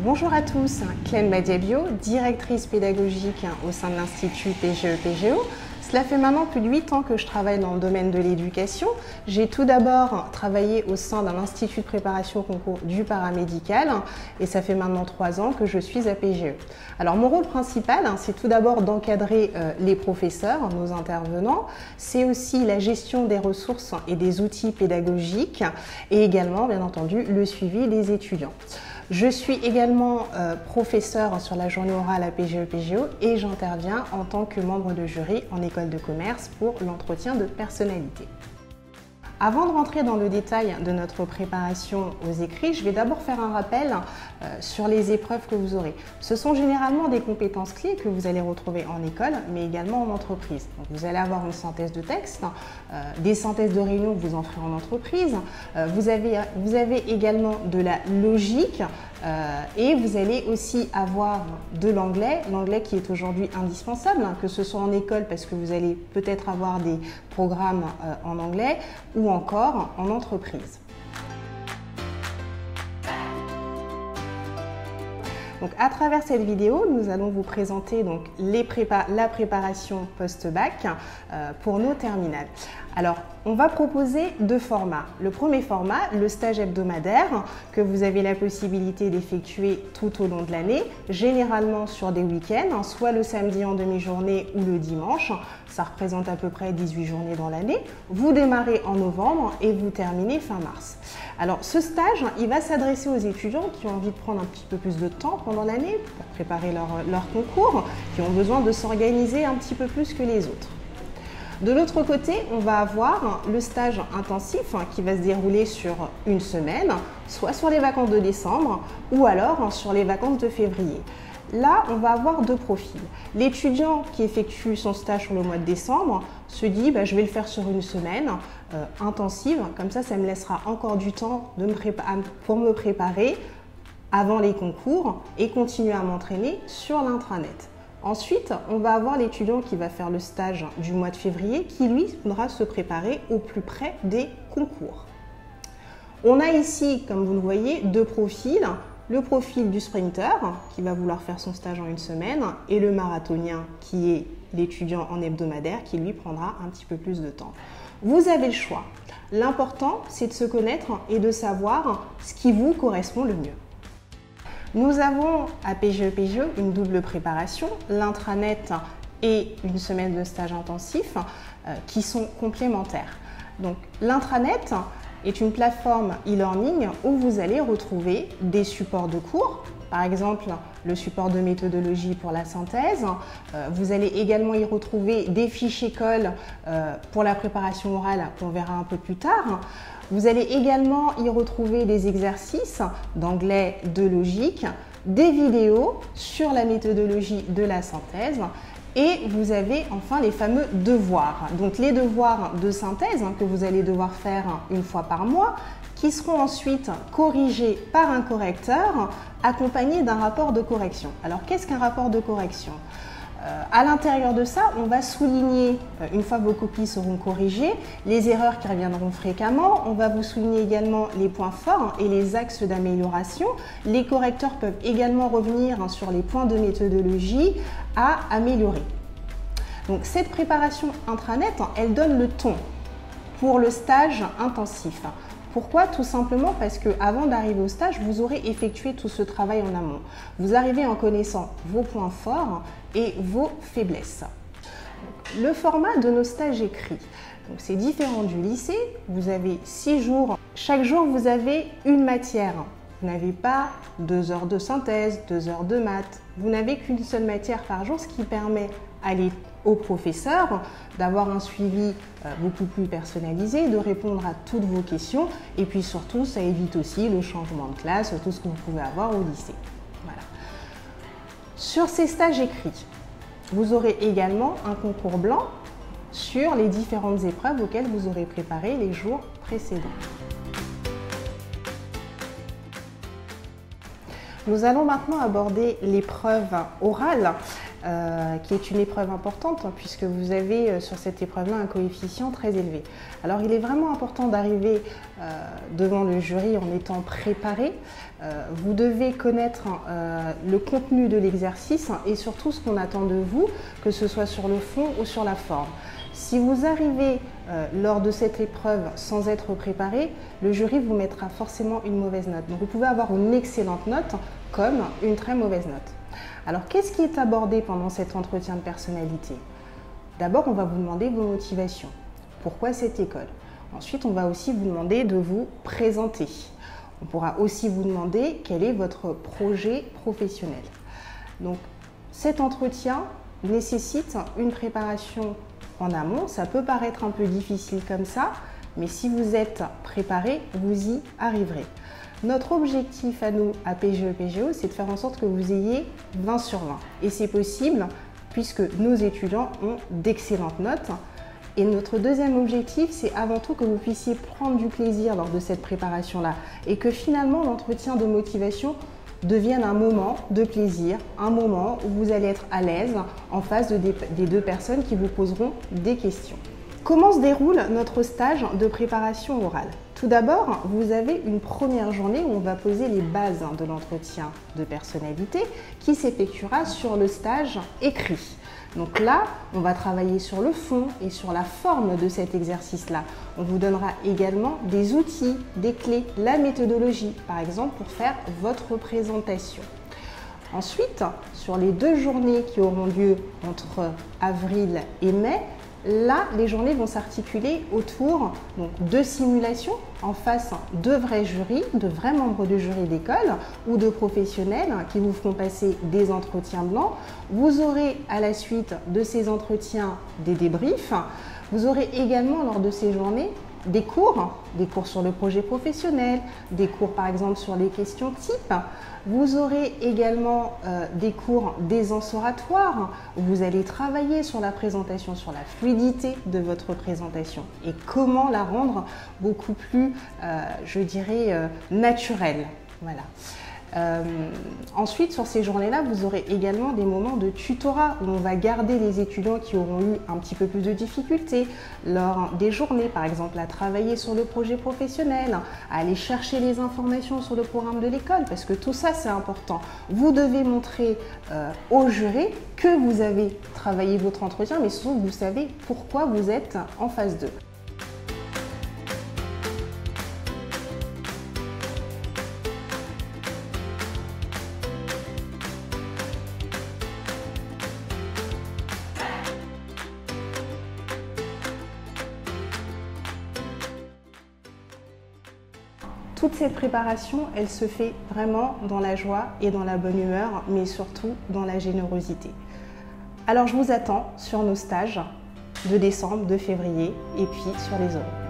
Bonjour à tous, Clem Badiabio, directrice pédagogique au sein de l'Institut PGE-PGO. Cela fait maintenant plus de 8 ans que je travaille dans le domaine de l'éducation. J'ai tout d'abord travaillé au sein d'un institut de préparation au concours du paramédical et ça fait maintenant 3 ans que je suis à PGE. Alors mon rôle principal, c'est tout d'abord d'encadrer les professeurs, nos intervenants. C'est aussi la gestion des ressources et des outils pédagogiques et également, bien entendu, le suivi des étudiants. Je suis également professeure sur la journée orale à PGE-PGO et j'interviens en tant que membre de jury en école de commerce pour l'entretien de personnalité. Avant de rentrer dans le détail de notre préparation aux écrits, je vais d'abord faire un rappel sur les épreuves que vous aurez. Ce sont généralement des compétences clés que vous allez retrouver en école, mais également en entreprise. Donc, vous allez avoir une synthèse de texte, des synthèses de réunions que vous en ferez en entreprise. Vous avez également de la logique et vous allez aussi avoir de l'anglais qui est aujourd'hui indispensable, que ce soit en école parce que vous allez peut-être avoir des programmes en anglais ou encore en entreprise. Donc, à travers cette vidéo, nous allons vous présenter donc, la préparation post-bac pour nos terminales. Alors, on va proposer 2 formats. Le premier format, le stage hebdomadaire, que vous avez la possibilité d'effectuer tout au long de l'année, généralement sur des week-ends, soit le samedi en demi-journée ou le dimanche. Ça représente à peu près 18 journées dans l'année. Vous démarrez en novembre et vous terminez fin mars. Alors, ce stage, il va s'adresser aux étudiants qui ont envie de prendre un petit peu plus de temps pendant l'année pour préparer leur concours, qui ont besoin de s'organiser un petit peu plus que les autres. De l'autre côté, on va avoir le stage intensif qui va se dérouler sur une semaine, soit sur les vacances de décembre ou alors sur les vacances de février. Là, on va avoir 2 profils. L'étudiant qui effectue son stage sur le mois de décembre se dit je vais le faire sur une semaine intensive, comme ça me laissera encore du temps pour me préparer avant les concours et continuer à m'entraîner sur l'intranet. Ensuite, on va avoir l'étudiant qui va faire le stage du mois de février qui, lui, voudra se préparer au plus près des concours. On a ici, comme vous le voyez, 2 profils. Le profil du sprinter qui va vouloir faire son stage en une semaine et le marathonien qui est l'étudiant en hebdomadaire qui, lui, prendra un petit peu plus de temps. Vous avez le choix. L'important, c'est de se connaître et de savoir ce qui vous correspond le mieux. Nous avons à PGE-PGO une double préparation, l'intranet et une semaine de stage intensif qui sont complémentaires. Donc l'intranet est une plateforme e-learning où vous allez retrouver des supports de cours, par exemple le support de méthodologie pour la synthèse. Vous allez également y retrouver des fiches écoles pour la préparation orale qu'on verra un peu plus tard. Vous allez également y retrouver des exercices d'anglais, de logique, des vidéos sur la méthodologie de la synthèse et vous avez enfin les fameux devoirs. Donc les devoirs de synthèse que vous allez devoir faire une fois par mois qui seront ensuite corrigés par un correcteur accompagné d'un rapport de correction. Alors qu'est-ce qu'un rapport de correction ? À l'intérieur de ça, on va souligner, une fois vos copies seront corrigées, les erreurs qui reviendront fréquemment. On va vous souligner également les points forts et les axes d'amélioration. Les correcteurs peuvent également revenir sur les points de méthodologie à améliorer. Donc cette préparation intranet, elle donne le ton pour le stage intensif. Pourquoi? Tout simplement parce qu'avant d'arriver au stage, vous aurez effectué tout ce travail en amont. Vous arrivez en connaissant vos points forts et vos faiblesses. Le format de nos stages écrits, c'est différent du lycée. Vous avez 6 jours. Chaque jour, vous avez une matière. Vous n'avez pas 2 heures de synthèse, 2 heures de maths. Vous n'avez qu'une seule matière par jour, ce qui permet aux professeurs d'avoir un suivi beaucoup plus personnalisé, de répondre à toutes vos questions et puis surtout ça évite aussi le changement de classe, tout ce que vous pouvez avoir au lycée. Voilà. Sur ces stages écrits, vous aurez également un concours blanc sur les différentes épreuves auxquelles vous aurez préparé les jours précédents. Nous allons maintenant aborder l'épreuve orale, qui est une épreuve importante puisque vous avez sur cette épreuve-là un coefficient très élevé. Alors il est vraiment important d'arriver devant le jury en étant préparé vous devez connaître le contenu de l'exercice et surtout ce qu'on attend de vous, que ce soit sur le fond ou sur la forme. Si vous arrivez lors de cette épreuve sans être préparé, le jury vous mettra forcément une mauvaise note. Donc vous pouvez avoir une excellente note comme une très mauvaise note. Alors qu'est-ce qui est abordé pendant cet entretien de personnalité? D'abord, on va vous demander vos motivations. Pourquoi cette école? Ensuite, on va aussi vous demander de vous présenter. On pourra aussi vous demander quel est votre projet professionnel. Donc cet entretien nécessite une préparation en amont. Ça peut paraître un peu difficile comme ça, mais si vous êtes préparé, vous y arriverez. Notre objectif à nous, à PGE-PGO, c'est de faire en sorte que vous ayez 20 sur 20. Et c'est possible puisque nos étudiants ont d'excellentes notes. Et notre deuxième objectif, c'est avant tout que vous puissiez prendre du plaisir lors de cette préparation-là et que finalement l'entretien de motivation devienne un moment de plaisir, un moment où vous allez être à l'aise en face des deux personnes qui vous poseront des questions. Comment se déroule notre stage de préparation orale? Tout d'abord, vous avez une première journée où on va poser les bases de l'entretien de personnalité qui s'effectuera sur le stage écrit. Donc là, on va travailler sur le fond et sur la forme de cet exercice-là. On vous donnera également des outils, des clés, la méthodologie, par exemple, pour faire votre présentation. Ensuite, sur les 2 journées qui auront lieu entre avril et mai, là, les journées vont s'articuler autour de simulations en face de vrais jurys, de vrais membres du jury d'école ou de professionnels qui vous feront passer des entretiens blancs. Vous aurez à la suite de ces entretiens des débriefs. Vous aurez également lors de ces journées des cours sur le projet professionnel, des cours par exemple sur les questions types. Vous aurez également des cours d'aisance oratoire où vous allez travailler sur la présentation, sur la fluidité de votre présentation et comment la rendre beaucoup plus, je dirais, naturelle. Voilà. Ensuite, sur ces journées-là, vous aurez également des moments de tutorat où on va garder les étudiants qui auront eu un petit peu plus de difficultés lors des journées, par exemple, à travailler sur le projet professionnel, à aller chercher les informations sur le programme de l'école, parce que tout ça, c'est important. Vous devez montrer au jury que vous avez travaillé votre entretien, mais surtout que vous savez pourquoi vous êtes en phase 2. Toute cette préparation, elle se fait vraiment dans la joie et dans la bonne humeur, mais surtout dans la générosité. Alors je vous attends sur nos stages de décembre, de février et puis sur les autres.